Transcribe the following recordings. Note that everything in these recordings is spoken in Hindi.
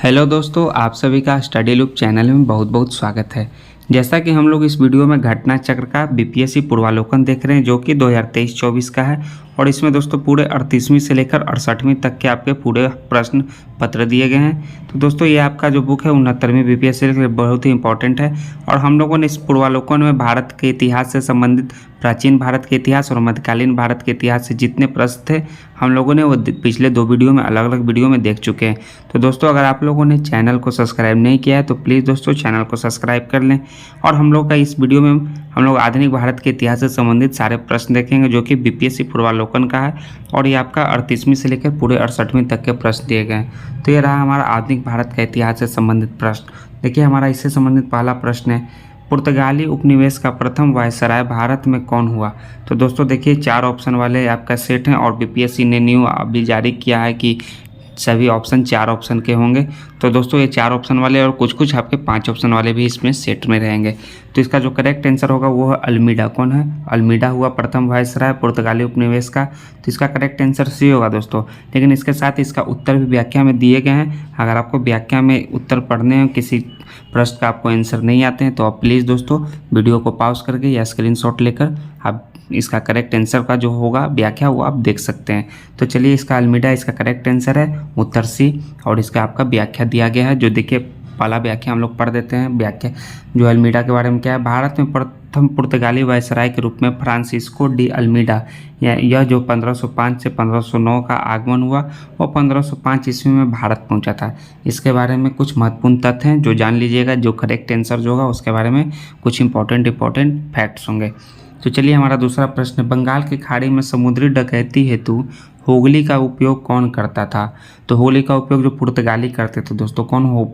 हेलो दोस्तों, आप सभी का स्टडी लूप चैनल में बहुत बहुत स्वागत है। जैसा कि हम लोग इस वीडियो में घटना चक्र का बीपीएससी पूर्वालोकन देख रहे हैं जो कि 2023-24 का है और इसमें दोस्तों पूरे 38वीं से लेकर 68वीं तक के आपके पूरे प्रश्न पत्र दिए गए हैं। तो दोस्तों ये आपका जो बुक है 69वीं बीपीएससी के लिए बहुत ही इंपॉर्टेंट है और हम लोगों ने इस पूर्वालोकन में भारत के इतिहास से संबंधित प्राचीन भारत के इतिहास और मध्यकालीन भारत के इतिहास से जितने प्रश्न थे हम लोगों ने वो पिछले 2 वीडियो में अलग अलग वीडियो में देख चुके हैं। तो दोस्तों अगर आप लोगों ने चैनल को सब्सक्राइब नहीं किया है तो प्लीज़ दोस्तों चैनल को सब्सक्राइब कर लें। और हम लोग का इस वीडियो में हम लोग आधुनिक भारत के इतिहास से संबंधित सारे प्रश्न देखेंगे जो कि बीपीएससी पूर्वालोकन का है और ये आपका 38वीं से लेकर पूरे 68वीं तक के प्रश्न दिए गए हैं। तो ये रहा हमारा आधुनिक भारत का इतिहास से संबंधित प्रश्न। देखिए हमारा इससे संबंधित पहला प्रश्न है, पुर्तगाली उपनिवेश का प्रथम वायसराय भारत में कौन हुआ। तो दोस्तों देखिए 4 ऑप्शन वाले आपका सेट हैं और बीपीएससी ने न्यू अभी जारी किया है कि सभी ऑप्शन 4 ऑप्शन के होंगे। तो दोस्तों ये 4 ऑप्शन वाले और कुछ कुछ आपके 5 ऑप्शन वाले भी इसमें सेट में रहेंगे। तो इसका जो करेक्ट आंसर होगा वो है अल्मीडा। कौन है? अल्मीडा हुआ प्रथम वायसराय पुर्तगाली उपनिवेश का। तो इसका करेक्ट आंसर सी होगा दोस्तों। लेकिन इसके साथ इसका उत्तर भी व्याख्या में दिए गए हैं। अगर आपको व्याख्या में उत्तर पढ़ने हैं, किसी प्रश्न का आपको आंसर नहीं आते हैं तो आप प्लीज़ दोस्तों वीडियो को पॉज करके या स्क्रीनशॉट लेकर आप इसका करेक्ट आंसर का जो होगा व्याख्या वो आप देख सकते हैं। तो चलिए इसका अल्मीडा इसका करेक्ट आंसर है, उत्तर सी। और इसका आपका व्याख्या दिया गया है जो देखिए पहला व्याख्या हम लोग पढ़ देते हैं। व्याख्या जो अल्मीडा के बारे में क्या है, भारत में प्रथम पुर्तगाली वायसराय के रूप में फ्रांसिस्को डी अल्मीडा यह जो 1505 से 1509 का आगमन हुआ वो 1505 ईस्वी में भारत पहुंचा था। इसके बारे में कुछ महत्वपूर्ण तथ्य हैं जो जान लीजिएगा। जो करेक्ट आंसर जो होगा उसके बारे में कुछ इंपॉर्टेंट फैक्ट्स होंगे। तो चलिए हमारा दूसरा प्रश्न, बंगाल की खाड़ी में समुद्री डकैती हेतु होगली का उपयोग कौन करता था। तो होगली का उपयोग जो पुर्तगाली करते थे दोस्तों। कौन हो?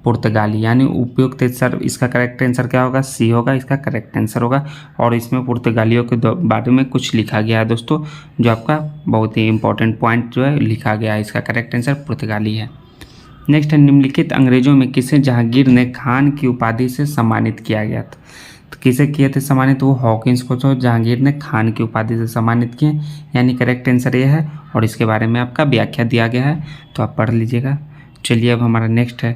पुर्तगाली यानी उपयोग थे सर। इसका करेक्ट आंसर क्या होगा? सी होगा इसका करेक्ट आंसर होगा। और इसमें पुर्तगालियों के बारे में कुछ लिखा गया है दोस्तों जो आपका बहुत ही इंपॉर्टेंट पॉइंट जो है लिखा गया है। इसका करेक्ट आंसर पुर्तगाली है। नेक्स्ट है, निम्नलिखित अंग्रेजों में किसे जहांगीर ने खान की उपाधि से सम्मानित किया गया था। तो किसे किए थे सम्मानित? वो हॉकिंस को तो जहांगीर ने खान की उपाधि से सम्मानित किए, यानी करेक्ट आंसर ये है। और इसके बारे में आपका व्याख्या दिया गया है तो आप पढ़ लीजिएगा। चलिए अब हमारा नेक्स्ट है,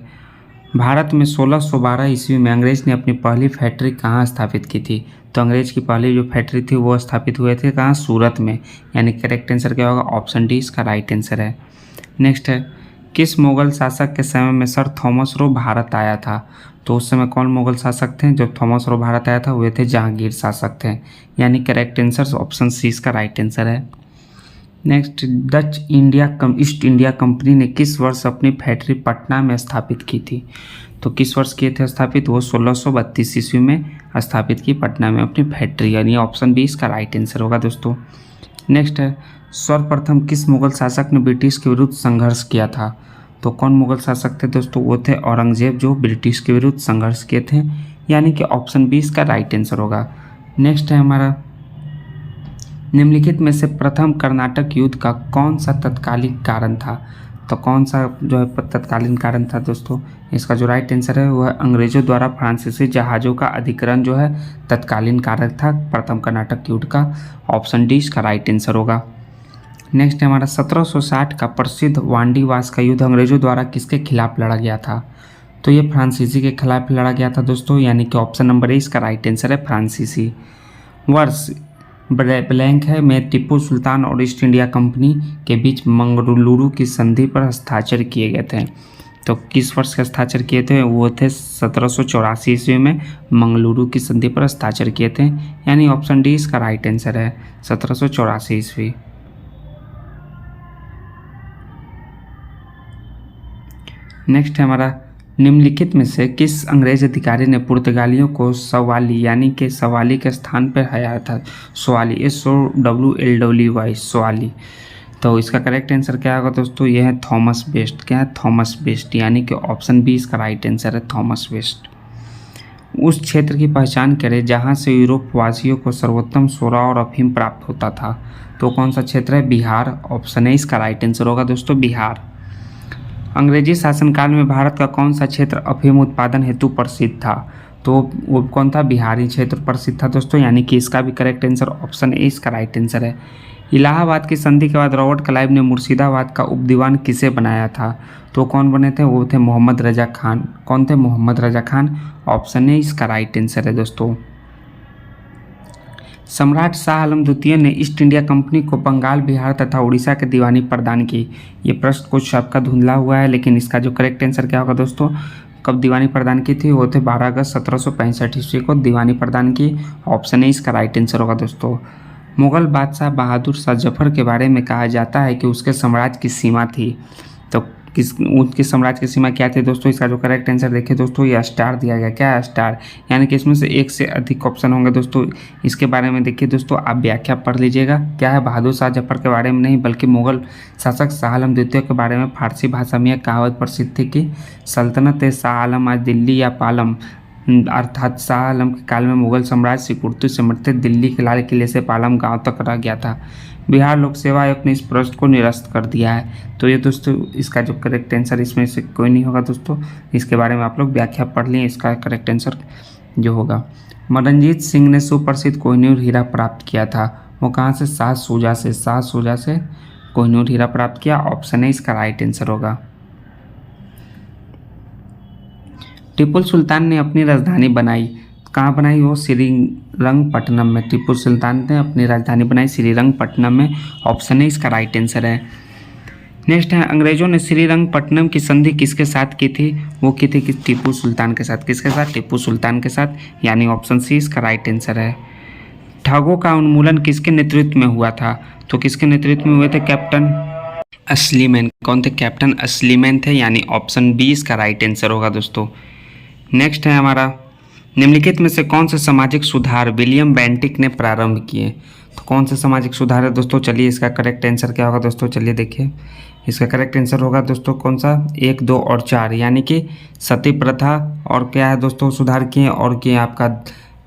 भारत में 1612 ईस्वी में अंग्रेज ने अपनी पहली फैक्ट्री कहाँ स्थापित की थी। तो अंग्रेज की पहली जो फैक्ट्री थी वो स्थापित हुए थे कहाँ? सूरत में, यानी करेक्ट आंसर क्या होगा? ऑप्शन डी इसका राइट आंसर है। नेक्स्ट है, किस मुगल शासक के समय में सर थॉमस रो भारत आया था। तो उस समय कौन मुगल शासक थे जब थॉमस रो भारत आया था? वे थे जहांगीर शासक थे, यानी करेक्ट आंसर ऑप्शन सी इसका राइट आंसर है। Next, Dutch east India company ने किस वर्ष अपनी फैक्ट्री पटना में स्थापित की थी। तो किस वर्ष किए थे स्थापित? वो 1632 ईस्वी में स्थापित की पटना में अपनी फैक्ट्री, यानी ऑप्शन बी इसका राइट आंसर होगा दोस्तों। नेक्स्ट है, सर्वप्रथम किस मुगल शासक ने ब्रिटिश के विरुद्ध संघर्ष किया था। तो कौन मुगल शासक थे दोस्तों? वो थे औरंगजेब जो ब्रिटिश के विरुद्ध संघर्ष किए थे, यानी कि ऑप्शन बी इसका राइट आंसर होगा। नेक्स्ट है हमारा, निम्नलिखित में से प्रथम कर्नाटक युद्ध का कौन सा तत्कालीन कारण था। तो कौन सा जो है तत्कालीन कारण था दोस्तों? इसका जो राइट आंसर है वह अंग्रेजों द्वारा फ्रांसीसी जहाज़ों का अधिग्रहण जो है तत्कालीन कारण था प्रथम कर्नाटक युद्ध का। ऑप्शन डी इसका राइट आंसर होगा। नेक्स्ट है हमारा, 1760 का प्रसिद्ध वांडीवास का युद्ध अंग्रेजों द्वारा किसके खिलाफ लड़ा गया था। तो ये फ्रांसीसी के खिलाफ लड़ा गया था दोस्तों, यानी कि ऑप्शन नंबर ए इसका राइट आंसर है फ्रांसीसी। वर्ष ब्लैंक है में टीपू सुल्तान और ईस्ट इंडिया कंपनी के बीच मंगलुरु की संधि पर हस्ताक्षर किए गए थे। तो किस वर्ष के हस्ताक्षर किए थे? वो थे 1784 ईस्वी में मंगलुरु की संधि पर हस्ताक्षर किए थे, यानी ऑप्शन डी इसका राइट आंसर है 1784 ईस्वी। नेक्स्ट है हमारा, निम्नलिखित में से किस अंग्रेज अधिकारी ने पुर्तगालियों को सवाली यानी कि सवाली के स्थान पर हराया था। सवाली SOWLWY सवाली। तो इसका करेक्ट आंसर क्या होगा दोस्तों? यह है थॉमस बेस्ट। क्या है? थॉमस बेस्ट, यानी कि ऑप्शन बी इसका राइट आंसर है थॉमस बेस्ट। उस क्षेत्र की पहचान करें जहां से यूरोप वासियों को सर्वोत्तम सोरा और अफीम प्राप्त होता था। तो कौन सा क्षेत्र है? बिहार। ऑप्शन ए इसका राइट आंसर होगा दोस्तों बिहार। अंग्रेजी शासनकाल में भारत का कौन सा क्षेत्र अफीम उत्पादन हेतु प्रसिद्ध था। तो वो कौन था? बिहारी क्षेत्र प्रसिद्ध था दोस्तों, यानी कि इसका भी करेक्ट आंसर ऑप्शन ए इसका राइट आंसर है। इलाहाबाद की संधि के बाद रॉबर्ट क्लाइव ने मुर्शिदाबाद का उपदीवान किसे बनाया था? तो कौन बने थे? वो थे मोहम्मद रजा खान। कौन थे? मोहम्मद रजा खान। ऑप्शन ए इसका राइट आंसर है दोस्तों। सम्राट शाह आलम द्वितीय ने ईस्ट इंडिया कंपनी को बंगाल, बिहार तथा उड़ीसा की दीवानी प्रदान की। ये प्रश्न कुछ आपका धुंधला हुआ है, लेकिन इसका जो करेक्ट आंसर क्या होगा दोस्तों? कब दीवानी प्रदान की थी? वो थे 12 अगस्त 1765 ईस्वी को दीवानी प्रदान की। ऑप्शन ए इसका राइट आंसर होगा दोस्तों। मुगल बादशाह बहादुर शाह जफर के बारे में कहा जाता है कि उसके साम्राज्य की सीमा थी। तो उनके साम्राज्य की सीमा क्या थी दोस्तों? इसका जो करेक्ट आंसर देखिए दोस्तों, ये स्टार दिया गया। क्या है? स्टार। यानी कि इसमें से एक से अधिक ऑप्शन होंगे दोस्तों। इसके बारे में देखिए दोस्तों, आप व्याख्या पढ़ लीजिएगा। क्या है? बहादुर शाह जफर के बारे में नहीं, बल्कि मुगल शासक शाह आलम द्वितीय के बारे में फारसी भाषा में यह कहावत प्रसिद्ध थी कि सल्तनत शाह आलम आज दिल्ली या पालम, अर्थात शाह आलम के काल में मुगल साम्राज्य सिकुड़ते सिमटते दिल्ली के लाल किले से पालम गांव तक रह गया था। बिहार लोक सेवा आयोग ने इस प्रश्न को निरस्त कर दिया है। तो ये दोस्तों इसका जो करेक्ट आंसर इसमें से कोई नहीं होगा दोस्तों। इसके बारे में आप लोग व्याख्या पढ़ लें। इसका करेक्ट आंसर जो होगा, मनरंजीत सिंह ने सुप्रसिद्ध कोहिनूर हीरा प्राप्त किया था। वो कहाँ से? शाह शुजा से। शाह शुजा से कोहिनूर हीरा प्राप्त किया। ऑप्शन ए इसका राइट आंसर होगा। टीपू सुल्तान ने अपनी राजधानी बनाई। कहाँ बनाई? वो श्रीरंगपट्टनम में। टीपू सुल्तान ने अपनी राजधानी बनाई श्रीरंगपट्टनम में। ऑप्शन ए इसका राइट आंसर है। नेक्स्ट है, अंग्रेजों ने श्रीरंगपट्टनम की संधि किसके साथ की थी? वो की थी कि टीपू सुल्तान के साथ। किसके साथ? टीपू सुल्तान के साथ। यानी ऑप्शन सी इसका राइट आंसर है। ठगों का उन्मूलन किसके नेतृत्व में हुआ था? तो किसके नेतृत्व में हुए थे? कैप्टन अस्लीमैन। कौन थे? कैप्टन अस्लीमैन थे। यानी ऑप्शन बी इसका राइट आंसर होगा दोस्तों। नेक्स्ट है हमारा, निम्नलिखित में से कौन से सामाजिक सुधार विलियम बेंटिक ने प्रारंभ किए? तो कौन से सामाजिक सुधार है दोस्तों? चलिए इसका करेक्ट आंसर क्या होगा दोस्तों? चलिए देखिए, इसका करेक्ट आंसर होगा दोस्तों कौन सा? 1, 2 और 4। यानी कि सती प्रथा और क्या है दोस्तों सुधार किए, और किए आपका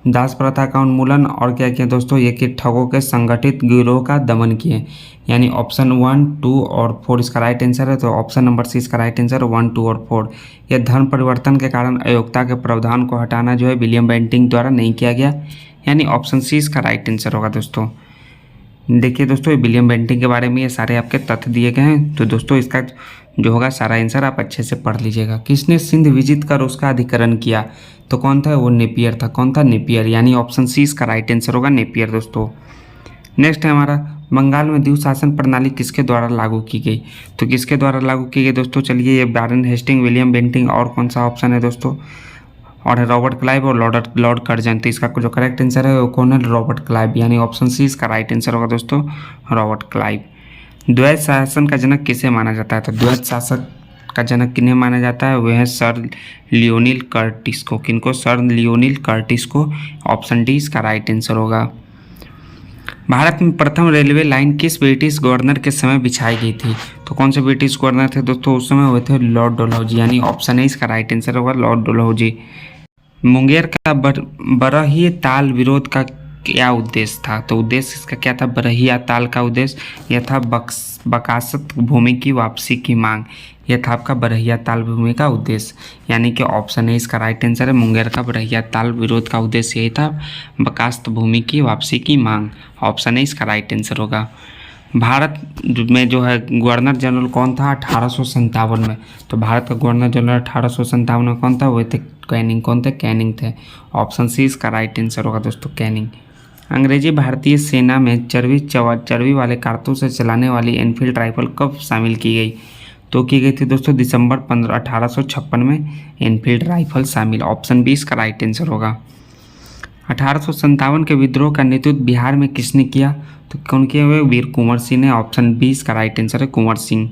दास प्रथा का उन्मूलन, और क्या किया दोस्तों? ये कि ठगों के संगठित गिरोह का दमन किए। यानी ऑप्शन 1, 2 और 4 इसका राइट आंसर है। तो ऑप्शन नंबर सी इसका राइट आंसर 1, 2 और 4। यह धर्म परिवर्तन के कारण अयोग्यता के प्रावधान को हटाना जो है विलियम बेंटिक द्वारा नहीं किया गया। यानी ऑप्शन सी इसका राइट आंसर होगा दोस्तों। देखिए दोस्तों, ये विलियम बेंटिक के बारे में ये सारे आपके तथ्य दिए गए हैं। तो दोस्तों इसका जो होगा सारा आंसर आप अच्छे से पढ़ लीजिएगा। किसने सिंध विजित कर उसका अधिकरण किया? तो कौन था? वो नेपियर था। कौन था? नेपियर। यानी ऑप्शन सी इसका राइट आंसर होगा, नेपियर दोस्तों। नेक्स्ट है हमारा, बंगाल में द्वीप शासन प्रणाली किसके द्वारा लागू की गई? तो किसके द्वारा लागू की गई दोस्तों? चलिए, ये वारेन हेस्टिंग, विलियम बेंटिक और कौन सा ऑप्शन है दोस्तों? और है रॉबर्ट क्लाइव और लॉर्ड कर्जन। तो इसका जो करेक्ट आंसर है वो कौन है? Robert Clive. यानी ऑप्शन सी इसका राइट आंसर होगा दोस्तों, रॉबर्ट क्लाइव। द्वैत शासन का जनक किसे माना जाता है? तो द्वैत शासक का जनक किन्हें माना जाता है? वे हैं सर लियोनिल कर्टिस को। किनको? सर लियोनिल कर्टिस को। ऑप्शन डी इसका राइट आंसर होगा। भारत में प्रथम रेलवे लाइन किस ब्रिटिश गवर्नर के समय बिछाई गई थी? तो कौन से ब्रिटिश गवर्नर थे दोस्तों उस समय? हुए थे लॉर्ड डलहौजी। यानी ऑप्शन ए इसका राइट आंसर होगा, लॉर्ड डलहौजी। मुंगेर का बरहिया ताल विरोध का क्या उद्देश्य था? तो उद्देश्य इसका क्या था? बरहिया ताल का उद्देश्य यह था बकासत भूमि की वापसी की मांग। यह था आपका बरहिया ताल भूमि का उद्देश्य। यानी कि ऑप्शन ए इसका राइट आंसर है। मुंगेर का बरहिया ताल विरोध का उद्देश्य यही था, बकास्त भूमि की वापसी की मांग। ऑप्शन ए इसका राइट आंसर होगा। भारत में जो है गवर्नर जनरल कौन था 1857 में? तो भारत का गवर्नर जनरल 1857 में कौन था? वो थे कैनिंग। कौन थे? कैनिंग थे। ऑप्शन सी इसका राइट आंसर होगा दोस्तों, कैनिंग। अंग्रेजी भारतीय सेना में चर्बी वाले कारतूस से चलाने वाली एनफील्ड राइफल कब शामिल की गई? तो की गई थी दोस्तों दिसंबर 15, 1856 में एनफील्ड राइफल शामिल। ऑप्शन बी इसका राइट आंसर होगा। 1857 के विद्रोह का नेतृत्व बिहार में किसने किया? तो कौन किए हुए? वीर कुंवर सिंह ने। ऑप्शन बी इसका राइट आंसर है, कुंवर सिंह।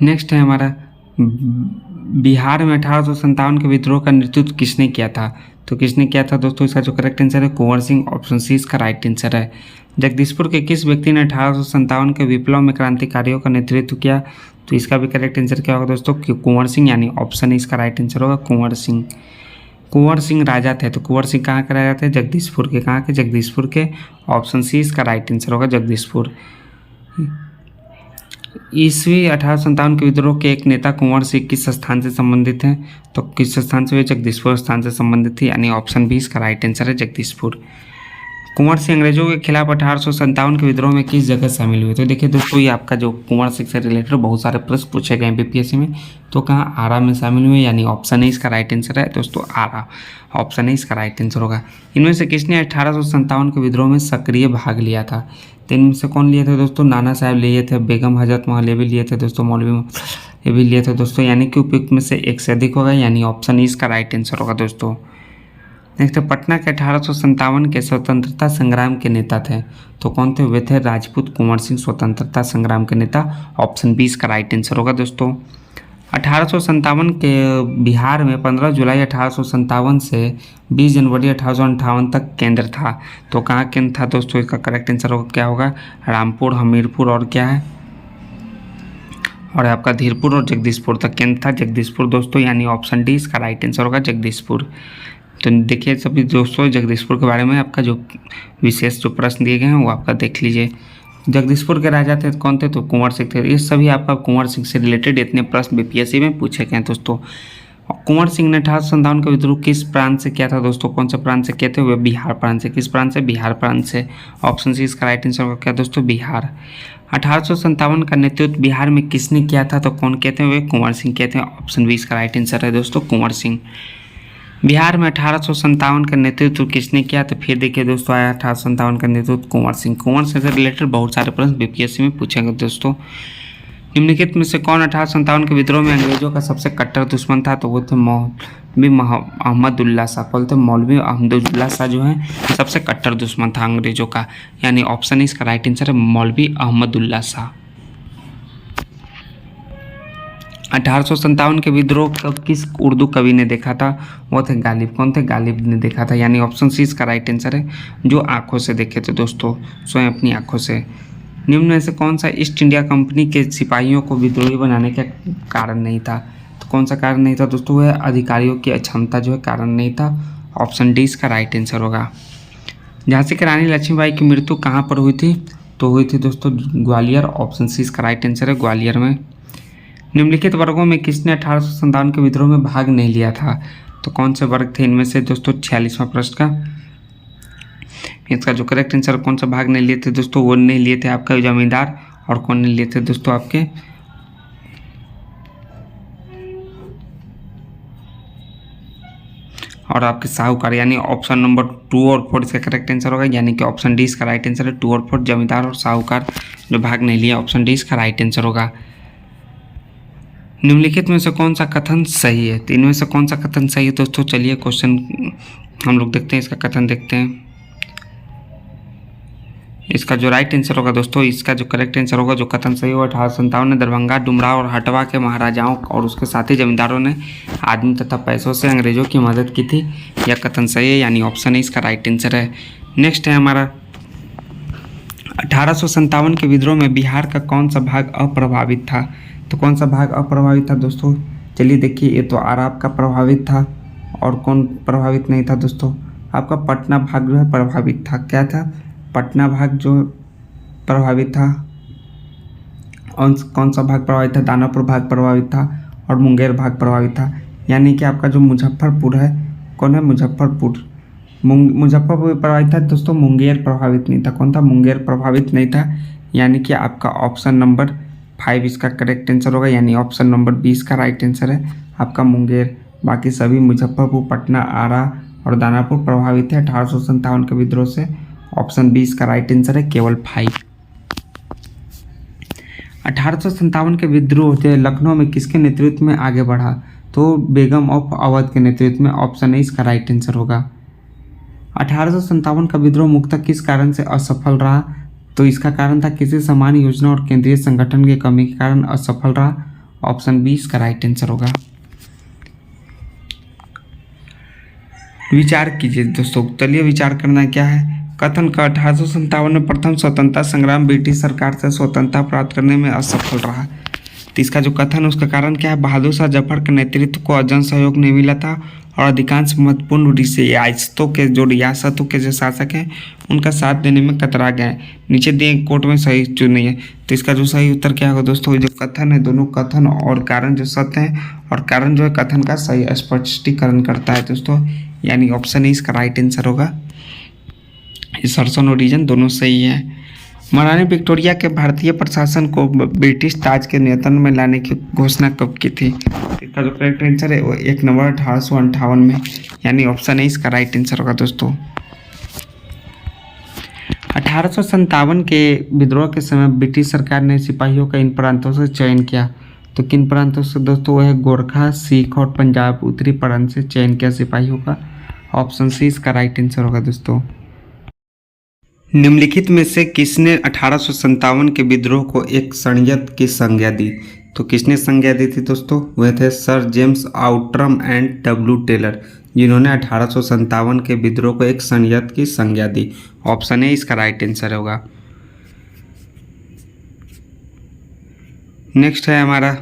नेक्स्ट है हमारा, बिहार में 1857 के विद्रोह का नेतृत्व किसने किया था? तो किसने किया था दोस्तों? इसका जो करेक्ट आंसर है कुंवर सिंह। ऑप्शन सी इसका राइट आंसर है। जगदीशपुर के किस व्यक्ति ने 1857 के विप्लव में क्रांतिकारियों का नेतृत्व किया? तो इसका भी करेक्ट आंसर क्या होगा दोस्तों? कुंवर सिंह। यानी ऑप्शन इसका राइट आंसर होगा, कुंवर सिंह। कुंवर सिंह राजा थे। तो कुंवर सिंह कहाँ के राजा थे? जगदीशपुर के। कहाँ के? जगदीशपुर के। ऑप्शन सी इसका राइट आंसर होगा, जगदीशपुर। ईस्वी 1857 के विद्रोह के एक नेता कुंवर सिंह किस स्थान से संबंधित हैं? तो किस स्थान से? जगदीशपुर स्थान से संबंधित थी। यानी ऑप्शन बी इसका राइट आंसर है, जगदीशपुर। कुंवर सिंह अंग्रेजों के खिलाफ 1857 के विद्रोह में किस जगह शामिल हुए? तो देखिए दोस्तों, ये आपका जो कुंवर सिंह से रिलेटेड बहुत सारे प्रश्न पूछे गए बीपीएससी में। तो कहाँ? आरा में शामिल हुए, यानी ऑप्शन ए इसका राइट आंसर है दोस्तों, आरा। ऑप्शन ए इसका राइट आंसर होगा। इनमें से किसने 1857 के विद्रोह में सक्रिय भाग लिया था? तो इनमें से कौन लिए थे दोस्तों? नाना साहब लिए थे, बेगम हजरत महल भी लिए थे दोस्तों, मौलवी ये भी लिए थे दोस्तों, यानी कि उपयुक्त में से एक से अधिक होगा, यानी ऑप्शन ई इसका राइट आंसर होगा दोस्तों। नेक्स्ट, पटना के 1857 के स्वतंत्रता संग्राम के नेता थे, तो कौन थे? वे थे राजपूत कुंवर सिंह, स्वतंत्रता संग्राम के नेता। ऑप्शन बी इसका राइट आंसर होगा दोस्तों। 1857 के बिहार में 15 जुलाई 1857 से 20 जनवरी 1858 तक केंद्र था, तो कहाँ केंद्र था दोस्तों? इसका करेक्ट आंसर होगा क्या होगा? रामपुर, हमीरपुर और क्या है, और आपका धीरपुर और जगदीशपुर तक केंद्र था, जगदीशपुर दोस्तों, यानी ऑप्शन डी इसका राइट आंसर होगा, जगदीशपुर। तो देखिए सभी दोस्तों, जगदीशपुर के बारे में आपका जो विशेष जो प्रश्न दिए गए हैं वो आपका देख लीजिए। जगदीशपुर के राजा थे कौन थे? तो कुंवर सिंह थे। ये सभी आपका कुंवर सिंह से रिलेटेड इतने प्रश्न बीपीएससी में पूछे गए हैं दोस्तों। कुंवर सिंह ने 1857 का विद्रोह किस प्रांत से किया था दोस्तों? कौन से प्रांत से किए थे? वे बिहार प्रांत से। किस प्रांत से? बिहार प्रांत से। ऑप्शन सी इसका राइट आंसर होगा क्या दोस्तों? बिहार। 1857 का नेतृत्व बिहार में किसने किया था? तो कौन कहते हैं? वे कुंवर सिंह कहते हैं। ऑप्शन बी इसका राइट आंसर है दोस्तों, कुंवर सिंह। बिहार में 1857 का नेतृत्व किसने किया? तो फिर देखिए दोस्तों, आया 1857 का नेतृत्व कुंवर सिंह। कुंवर सिंह से रिलेटेड बहुत सारे प्रश्न बीपीएससी में पूछेंगे दोस्तों। निम्नलिखित में से कौन 1857 के विद्रोह में अंग्रेजों का सबसे कट्टर दुश्मन था? तो वो थे मौलवी अहमदुल्ला शाह। कौन थे? मौलवी अहमदुल्ला शाह जो है सबसे कट्टर दुश्मन था अंग्रेजों का, यानी ऑप्शन इसका राइट आंसर है, मौलवी अहमदुल्ला शाह। 1857 के विद्रोह को किस उर्दू कवि ने देखा था? वो थे गालिब। कौन थे? गालिब ने देखा था, यानी ऑप्शन सी इसका राइट आंसर है, जो आंखों से देखे थे दोस्तों, स्वयं अपनी आंखों से। निम्न में से कौन सा ईस्ट इंडिया कंपनी के सिपाहियों को विद्रोही बनाने का कारण नहीं था? तो कौन सा कारण नहीं था दोस्तों? वह अधिकारियों की अक्षमता जो है कारण नहीं था। ऑप्शन डी इसका राइट आंसर होगा। झांसी की रानी लक्ष्मीबाई की मृत्यु कहाँ पर हुई थी? तो हुई थी दोस्तों ग्वालियर। ऑप्शन सी इसका राइट आंसर है, ग्वालियर में। निम्नलिखित वर्गों में किसने 1857 के विद्रोह में भाग नहीं लिया था? तो कौन से वर्ग थे इनमें से दोस्तों? 46वां प्रश्न का इसका जो करेक्ट आंसर कौन सा भाग नहीं लिए थे दोस्तों? वो नहीं लिए थे आपका जमींदार, और कौन नहीं लिए थे दोस्तों? आपके और आपके साहूकार, यानी ऑप्शन नंबर 2 और 4 इसका करेक्ट आंसर होगा, यानी कि ऑप्शन डी इसका राइट आंसर है। 2 और 4 जमींदार और साहूकार जो भाग नहीं लिया, ऑप्शन डी इसका राइट आंसर होगा। निम्नलिखित में से कौन सा कथन सही है? तो इनमें से कौन सा कथन सही है दोस्तों? चलिए क्वेश्चन हम लोग देखते हैं, इसका कथन देखते हैं। इसका जो राइट आंसर होगा दोस्तों, इसका जो करेक्ट आंसर होगा, जो कथन सही होगा, 1857 में दरभंगा, डुमराव और हटवा के महाराजाओं और उसके साथी जमींदारों ने आदमी तथा पैसों से अंग्रेजों की मदद की थी। यह कथन सही है, यानी ऑप्शन है इसका राइट आंसर है। नेक्स्ट है हमारा 1857 के विद्रोह में बिहार का कौन सा भाग अप्रभावित था? तो कौन सा भाग अप्रभावित था दोस्तों? चलिए देखिए, ये तो आराब का प्रभावित था, और कौन प्रभावित नहीं था दोस्तों? आपका पटना भाग जो है प्रभावित था। क्या था? पटना भाग जो प्रभावित था। और कौन सा भाग प्रभावित था? दानापुर भाग प्रभावित था, और मुंगेर भाग प्रभावित था। यानी कि आपका जो मुजफ्फरपुर है, कौन है? मुजफ्फरपुर। मुजफ्फरपुर प्रभावित था दोस्तों, मुंगेर प्रभावित नहीं था। कौन था? मुंगेर प्रभावित नहीं था, यानी कि आपका ऑप्शन नंबर 5 इसका करेक्ट आंसर होगा, यानी ऑप्शन नंबर 20 का राइट आंसर है आपका मुंगेर। बाकी सभी मुजफ्फरपुर, पटना, आरा और दानापुर प्रभावित है 1857 के विद्रोह से। ऑप्शन 20 का राइट आंसर है, केवल 5। 1857 के विद्रोह जो लखनऊ में किसके नेतृत्व में आगे बढ़ा? तो बेगम ऑफ अवध के नेतृत्व में। ऑप्शन ए इसका राइट आंसर होगा। 1857 का विद्रोह मुख्यतः किस कारण से असफल रहा? तो इसका कारण था किसी समान योजना और केंद्रीय संगठन की कमी के कारण असफल रहा। ऑप्शन बी इसका राइट आंसर होगा। विचार कीजिए दोस्तों, चलिए विचार करना क्या है। कथन का 1857 में प्रथम स्वतंत्रता संग्राम ब्रिटिश सरकार से स्वतंत्रता प्राप्त करने में असफल रहा। तो इसका जो कथन है उसका कारण क्या है? बहादुर शाह जफर के नेतृत्व को जन सहयोग नहीं मिला था, और अधिकांश महत्वपूर्ण रियासतों के जो शासक हैं उनका साथ देने में कतरा गए। नीचे दिए कोट में सही चुनिए। तो इसका जो सही उत्तर क्या होगा दोस्तों? जो कथन है, दोनों कथन और कारण जो सत्य है, और कारण जो है कथन का सही स्पष्टीकरण करता है दोस्तों, यानी ऑप्शन ए इसका राइट आंसर होगा। असर्शन और रीजन दोनों सही है। महारानी विक्टोरिया के भारतीय प्रशासन को ब्रिटिश ताज के नियंत्रण में लाने की घोषणा कब की थी? इसका जो करेक्ट आंसर है वो 1 नवंबर 1858 में, यानी ऑप्शन ए इसका राइट आंसर होगा दोस्तों। 1857 के विद्रोह के समय ब्रिटिश सरकार ने सिपाहियों का इन प्रांतों से चयन किया। तो किन प्रांतों से दोस्तों? वह गोरखा, सिख और पंजाब उत्तरी प्रांत से चयन किया सिपाहियों का। ऑप्शन सी इसका राइट आंसर होगा दोस्तों। निम्नलिखित में से किसने 1857 के विद्रोह को एक षड्यंत्र की संज्ञा दी? तो किसने संज्ञा दी थी दोस्तों? वह थे sir James Outram and W Taylor, जिन्होंने 1857 के विद्रोह को एक षड्यंत्र की संज्ञा दी। ऑप्शन ए इसका राइट आंसर होगा। नेक्स्ट है हमारा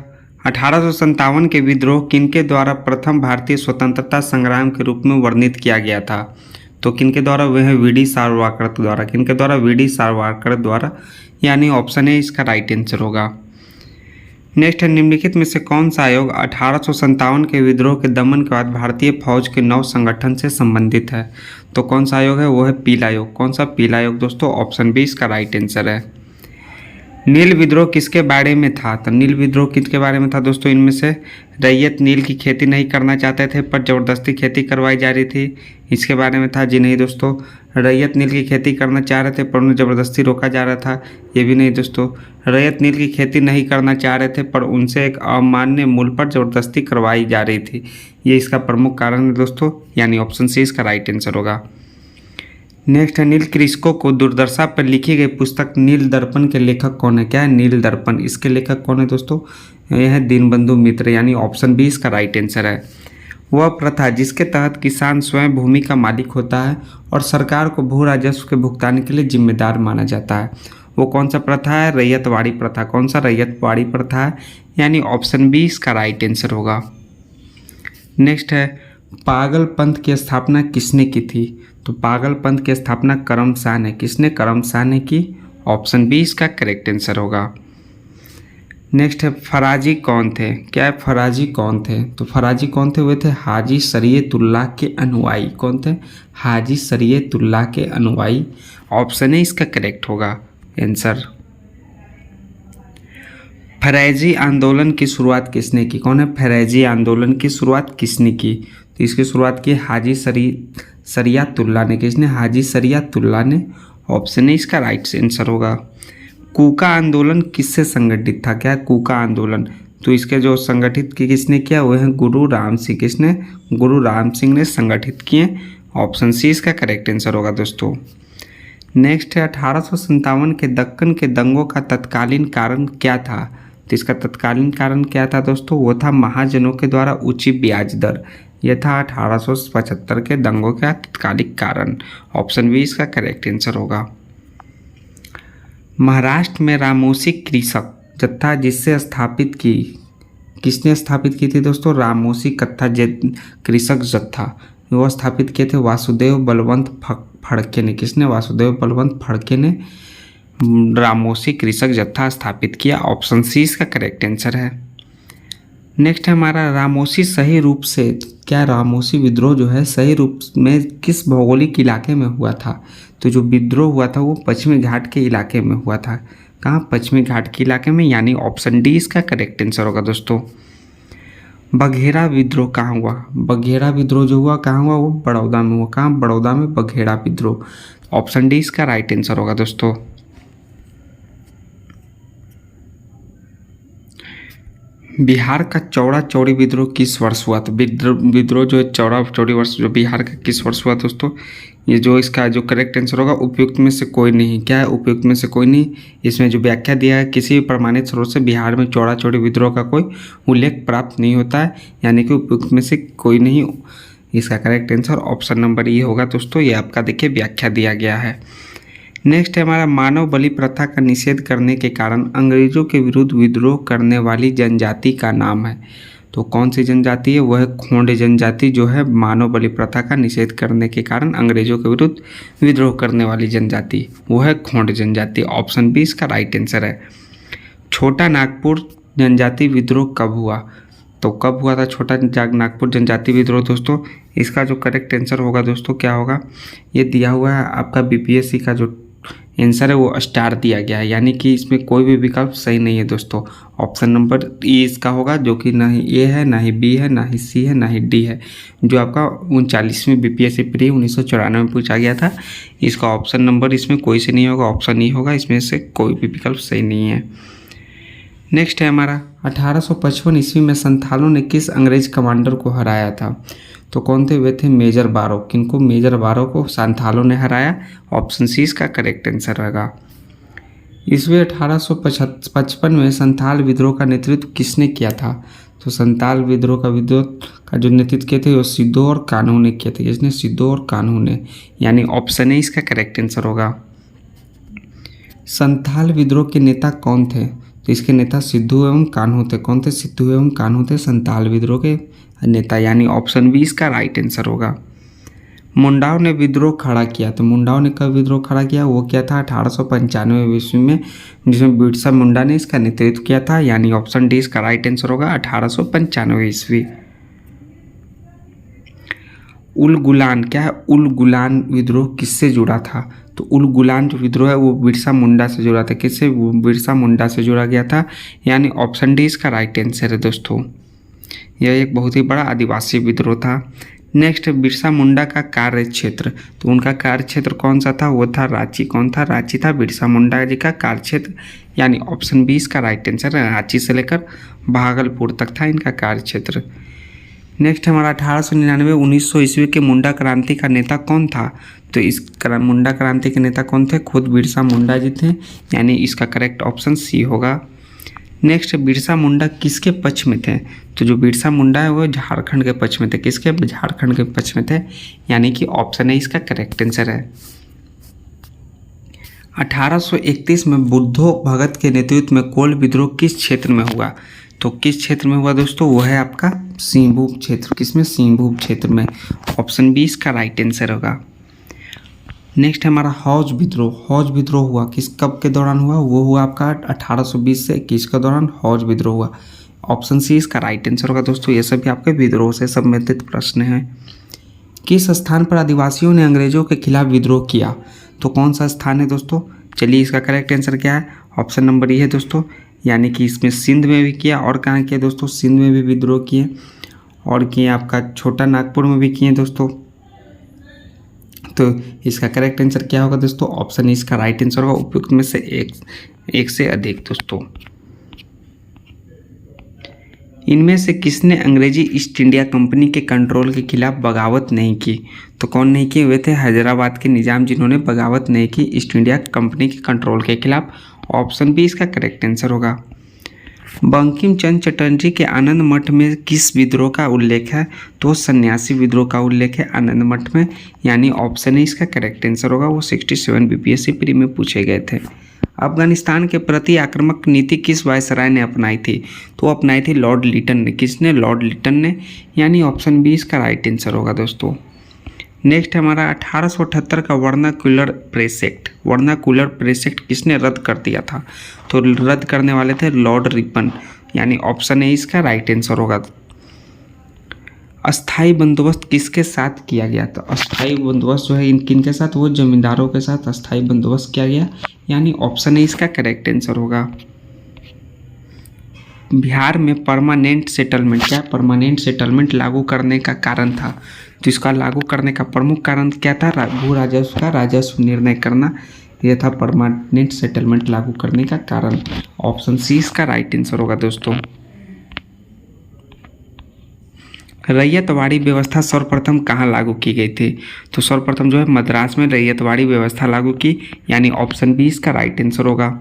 1857 के विद्रोह किनके द्वारा प्रथम भारतीय स्वतंत्रता संग्राम के रूप में वर्णित किया गया था? तो किनके द्वारा? वह है वी.डी. सावरकर द्वारा। किनके द्वारा? वी.डी. सावरकर द्वारा, यानी ऑप्शन ए इसका राइट आंसर होगा। नेक्स्ट है निम्नलिखित में से कौन सा आयोग 1857 के विद्रोह के दमन के बाद भारतीय फौज के नव संगठन से संबंधित है? तो कौन सा आयोग है? वो है पीला आयोग। कौन सा? पीला आयोग दोस्तों। ऑप्शन बी इसका राइट आंसर है। नील विद्रोह किसके बारे में था? तो नील विद्रोह किसके बारे में था दोस्तों? इनमें से रैयत नील की खेती नहीं करना चाहते थे पर ज़बरदस्ती खेती करवाई जा रही थी, इसके बारे में था। जी नहीं दोस्तों, रैयत नील की खेती करना चाह रहे थे पर उन्हें ज़बरदस्ती रोका जा रहा था, ये भी नहीं दोस्तों। रैयत नील की खेती नहीं करना चाह रहे थे पर उनसे एक अमान्य मूल्य पर ज़बरदस्ती करवाई जा रही थी, ये इसका प्रमुख कारण है दोस्तों, यानी ऑप्शन सी इसका राइट आंसर होगा। नेक्स्ट है नील कृषकों को दुर्दशा पर लिखी गई पुस्तक नील दर्पण के लेखक कौन है? क्या है? नील दर्पण। इसके लेखक कौन है दोस्तों? यह है दीनबंधु मित्र, यानी ऑप्शन बी इसका राइट आंसर है। वह प्रथा जिसके तहत किसान स्वयं भूमि का मालिक होता है और सरकार को भू राजस्व के भुगतान के लिए जिम्मेदार माना जाता है, वो कौन सा प्रथा है? रैयतवाड़ी प्रथा। कौन सा? रैयतवाड़ी प्रथा है, यानी ऑप्शन बी इसका राइट आंसर होगा। नेक्स्ट है पागल पंथ की स्थापना किसने की थी? तो पागल पंथ की स्थापना करम शाह ने। किसने? करम शाह ने की। ऑप्शन बी इसका करेक्ट आंसर होगा। नेक्स्ट है फराजी कौन थे? क्या है? फराजी कौन थे? तो फराजी कौन थे? वे थे हाजी शरीयतुल्लाह के अनुयायी। कौन थे? हाजी शरीयतुल्लाह के अनुयायी। ऑप्शन ए इसका करेक्ट होगा आंसर। फरैजी आंदोलन की शुरुआत किसने की? कौन है? फरैजी आंदोलन की शुरुआत किसने की? तो इसकी शुरुआत की हाजी शरीयतुल्लाह ने। किसने? हाजी शरीयतुल्लाह ने। ऑप्शन ए इसका राइट आंसर होगा। कूका आंदोलन किससे संगठित था? क्या है? कूका आंदोलन। तो इसके जो संगठित किसने किया? वो है गुरु राम सिंह। किसने? गुरु राम सिंह ने संगठित किए। ऑप्शन सी इसका करेक्ट आंसर होगा दोस्तों। नेक्स्ट है 1857 के दक्कन के दंगों का तत्कालीन कारण क्या था? तो इसका तत्कालीन कारण क्या था दोस्तों? वो था महाजनों के द्वारा ऊंची ब्याज दर। यह था 1875 के दंगों का तत्कालिक कारण। ऑप्शन बी इसका करेक्ट आंसर होगा। महाराष्ट्र में रामोसी कृषक जत्था जिससे स्थापित की, किसने स्थापित की थी दोस्तों? रामोसी कत्था कृषक जत्था वो स्थापित किए थे वासुदेव बलवंत फड़के ने। किसने? वासुदेव बलवंत फड़के ने रामोसी कृषक जत्था स्थापित किया। ऑप्शन सी इसका करेक्ट आंसर है। नेक्स्ट है हमारा रामोसी सही रूप से, क्या रामोसी विद्रोह जो है सही रूप में किस भौगोलिक इलाके में हुआ था? तो जो विद्रोह हुआ था वो पश्चिमी घाट के इलाके में हुआ था। कहाँ? पश्चिमी घाट के इलाके में, यानी ऑप्शन डी इसका करेक्ट आंसर होगा दोस्तों। बघेड़ा विद्रोह कहाँ हुआ? बघेड़ा विद्रोह जो हुआ कहाँ हुआ? वो बड़ौदा में हुआ। कहाँ? बड़ौदा में बघेड़ा विद्रोह। ऑप्शन डी इसका राइट आंसर होगा दोस्तों। बिहार का चौड़ा चौड़ी विद्रोह किस वर्ष हुआ था? विद्रोह जो चौड़ा चौड़ी वर्ष जो बिहार का किस वर्ष हुआ दोस्तों? ये जो इसका जो करेक्ट आंसर होगा उपयुक्त में से कोई नहीं। क्या है? उपयुक्त में से कोई नहीं। इसमें जो व्याख्या दिया है किसी भी प्रमाणित स्रोत से बिहार में चौड़ा चौड़ी विद्रोह का कोई उल्लेख प्राप्त नहीं होता है, यानी कि उपयुक्त में से कोई नहीं। इसका करेक्ट आंसर ऑप्शन नंबर ये होगा दोस्तों। ये आपका देखिए व्याख्या दिया गया है। नेक्स्ट है हमारा मानव बलि प्रथा का निषेध करने के कारण अंग्रेजों के विरुद्ध विद्रोह करने वाली जनजाति का नाम है। तो कौन सी जनजाति है? वह है खोंड जनजाति, जो है मानव बलि प्रथा का निषेध करने के कारण अंग्रेजों के विरुद्ध विद्रोह करने वाली जनजाति वो है खोंड जनजाति। ऑप्शन बी इसका राइट आंसर है। छोटा नागपुर जनजाति विद्रोह कब हुआ? तो कब हुआ था छोटा नागपुर जनजाति विद्रोह दोस्तों? इसका जो करेक्ट आंसर होगा दोस्तों क्या होगा, ये दिया हुआ है आपका बीपीएससी का जो आंसर है वो स्टार दिया गया है, यानी कि इसमें कोई भी विकल्प सही नहीं है दोस्तों। ऑप्शन नंबर ई इसका होगा, जो कि ना ही ए है, ना ही बी है, ना ही सी है, ना ही डी है, जो आपका 39वीं बीपीएससी प्री 1994 में पूछा गया था। इसका ऑप्शन नंबर इसमें कोई से नहीं होगा, ऑप्शन ई होगा, इसमें से कोई भी विकल्प सही नहीं है। नेक्स्ट है हमारा 1855 ईस्वी में संथालों ने किस अंग्रेज कमांडर को हराया था? तो कौन थे? वे थे मेजर बारो। किनको? मेजर बारो को संथालों ने हराया। ऑप्शन सी इसका करेक्ट आंसर रहेगा। ईस्वी 1855 में संथाल विद्रोह का नेतृत्व किसने किया था? तो संथाल विद्रोह का जो नेतृत्व किए थे वो सिद्धू और कान्हू ने किए थे। किसने? सिद्धू और कान्हू ने, यानी ऑप्शन ए इसका करेक्ट आंसर होगा। संथाल विद्रोह के नेता कौन थे? तो इसके नेता सिद्धू एवं कान्हू थे। कौन थे? सिद्धू एवं कान्हू थे संथाल विद्रोह के नेता, यानी ऑप्शन बी इसका राइट आंसर होगा। मुंडाओं ने विद्रोह खड़ा किया, तो मुंडाओं ने कब विद्रोह खड़ा किया? वो किया था 1895 ईस्वी में, जिसमें बिरसा मुंडा ने इसका नेतृत्व किया था, यानी ऑप्शन डी इसका राइट आंसर होगा 1895 ईस्वी। उल गुलान क्या है? उल गुलान विद्रोह किससे जुड़ा था? तो उल गुलान जो विद्रोह है वो बिरसा मुंडा से जुड़ा था। किससे? बिरसा मुंडा से जुड़ा गया था, यानी ऑप्शन डी इसका राइट आंसर है दोस्तों। यह एक बहुत ही बड़ा आदिवासी विद्रोह था। नेक्स्ट, बिरसा मुंडा का कार्य क्षेत्र, तो उनका कार्य क्षेत्र कौन सा था? वो था रांची। कौन था? रांची था बिरसा मुंडा जी का कार्य क्षेत्र, यानी ऑप्शन बी इसका राइट आंसर है। रांची से लेकर भागलपुर तक था इनका कार्य क्षेत्र। नेक्स्ट हमारा 1899 1900 ईस्वी के मुंडा क्रांति का नेता कौन था? तो इस मुंडा क्रांति के नेता कौन थे? खुद बिरसा मुंडा जी थे, यानी इसका करेक्ट ऑप्शन सी होगा। नेक्स्ट, बिरसा मुंडा किसके पक्ष में थे? तो जो बिरसा मुंडा है वो झारखंड के पक्ष में थे। किसके? झारखंड के पक्ष में थे, यानी कि ऑप्शन ए इसका करेक्ट आंसर है। 1831 में बुद्धो भगत के नेतृत्व में कोल विद्रोह किस क्षेत्र में हुआ? तो किस क्षेत्र में हुआ दोस्तों? वो है आपका सिंहभूम क्षेत्र। किसमें? सिंहभूम क्षेत्र में। ऑप्शन बी इसका राइट आंसर होगा। नेक्स्ट हमारा हौज विद्रोह। हौज विद्रोह हुआ कब के दौरान हुआ? वो हुआ आपका 1820 से 21 के दौरान हौज विद्रोह हुआ। ऑप्शन सी इसका राइट आंसर होगा दोस्तों। ये सभी आपके विद्रोह से संबंधित प्रश्न हैं। किस स्थान पर आदिवासियों ने अंग्रेजों के खिलाफ विद्रोह किया? तो कौन सा स्थान है दोस्तों? चलिए इसका करेक्ट आंसर क्या है? ऑप्शन नंबर ई है दोस्तों, यानी कि इसमें सिंध में भी किया और कहाँ किया दोस्तों? सिंध में भी विद्रोह किए और किए आपका छोटा नागपुर में भी किए दोस्तों। तो इसका करेक्ट आंसर क्या होगा दोस्तों? ऑप्शन इसका राइट आंसर होगा। उपयुक्त में से एक से अधिक दोस्तों। इनमें से किसने अंग्रेजी ईस्ट इंडिया कंपनी के कंट्रोल के खिलाफ बगावत नहीं की? तो कौन नहीं की? वे थे हैदराबाद के निजाम, जिन्होंने बगावत नहीं की ईस्ट इंडिया कंपनी के कंट्रोल के खिलाफ। ऑप्शन बी इसका करेक्ट आंसर होगा। बंकिम चंद्र चटर्जी के आनंद मठ में किस विद्रोह का उल्लेख है? तो सन्यासी विद्रोह का उल्लेख है आनंद मठ में, यानी ऑप्शन ए इसका करेक्ट आंसर होगा। वो 67 बीपीएससी प्री में पूछे गए थे। अफगानिस्तान के प्रति आक्रामक नीति किस वायसराय ने अपनाई थी? तो अपनाई थी लॉर्ड लिटन ने। किसने? लॉर्ड लिटन ने, यानी ऑप्शन बी इसका राइट आंसर होगा दोस्तों। नेक्स्ट हमारा 1878 का vernacular press act. Vernacular press act किसने रद्द कर दिया था? तो रद्द करने वाले थे लॉर्ड रिपन, यानी ऑप्शन ए इसका राइट आंसर होगा। अस्थाई बंदोबस्त किसके साथ किया गया? तो अस्थाई बंदोबस्त जो है किनके साथ? वो जमींदारों के साथ अस्थाई बंदोबस्त किया गया, यानी ऑप्शन ए इसका करेक्ट आंसर होगा। बिहार में परमानेंट सेटलमेंट क्या? परमानेंट सेटलमेंट लागू करने का कारण था। तो इसका लागू करने का प्रमुख कारण क्या था? भू राजस्व का राजस्व निर्णय करना, यह था परमानेंट सेटलमेंट लागू करने का कारण। ऑप्शन सी इसका राइट आंसर होगा दोस्तों। रैयतवाड़ी व्यवस्था सर्वप्रथम कहाँ लागू की गई थी? तो सर्वप्रथम जो है मद्रास में रैयतवाड़ी व्यवस्था लागू की, यानी ऑप्शन बी इसका राइट आंसर होगा।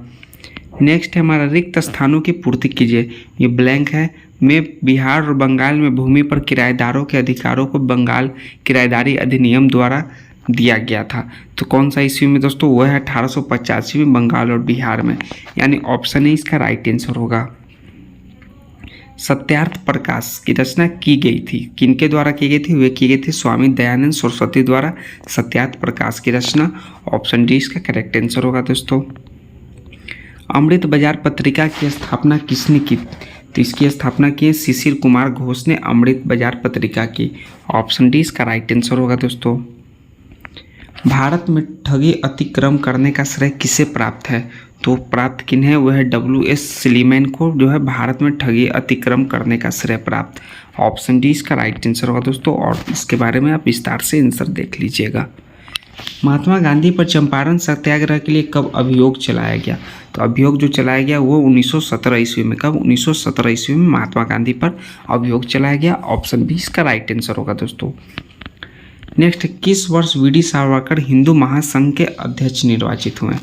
नेक्स्ट है हमारा रिक्त स्थानों की पूर्ति कीजिए। ये ब्लैंक है। में बिहार और बंगाल में भूमि पर किराएदारों के अधिकारों को बंगाल किराएदारी अधिनियम द्वारा दिया गया था। तो कौन सा ईस्वी में दोस्तों? वो है 1885 में बंगाल और बिहार में, यानी ऑप्शन ए इसका राइट आंसर होगा। सत्यार्थ प्रकाश की रचना की गई थी, किनके द्वारा की गई थी? वे की गई थी स्वामी दयानंद सरस्वती द्वारा सत्यार्थ प्रकाश की रचना। ऑप्शन डी इसका करेक्ट आंसर होगा दोस्तों। अमृत बाजार पत्रिका की स्थापना किसने की तो इसकी स्थापना की है शिशिर कुमार घोष ने अमृत बाजार पत्रिका की। ऑप्शन डी इसका राइट आंसर होगा दोस्तों। भारत में ठगी अतिक्रम करने का श्रेय किसे प्राप्त है? तो प्राप्त किन्हें? वह है WS सिलीमैन को जो है भारत में ठगी अतिक्रम करने का श्रेय प्राप्त। ऑप्शन डी इसका राइट आंसर होगा दोस्तों, और इसके बारे में आप विस्तार से आंसर देख लीजिएगा। महात्मा गांधी पर चंपारण सत्याग्रह के लिए कब अभियोग चलाया गया? तो अभियोग जो चलाया गया वो 1917 ईस्वी में। कब? 1917 ईस्वी में महात्मा गांधी पर अभियोग चलाया गया। ऑप्शन बी इसका राइट आंसर होगा दोस्तों। नेक्स्ट, किस वर्ष वी डी सावरकर हिंदू महासंघ के अध्यक्ष निर्वाचित हुए?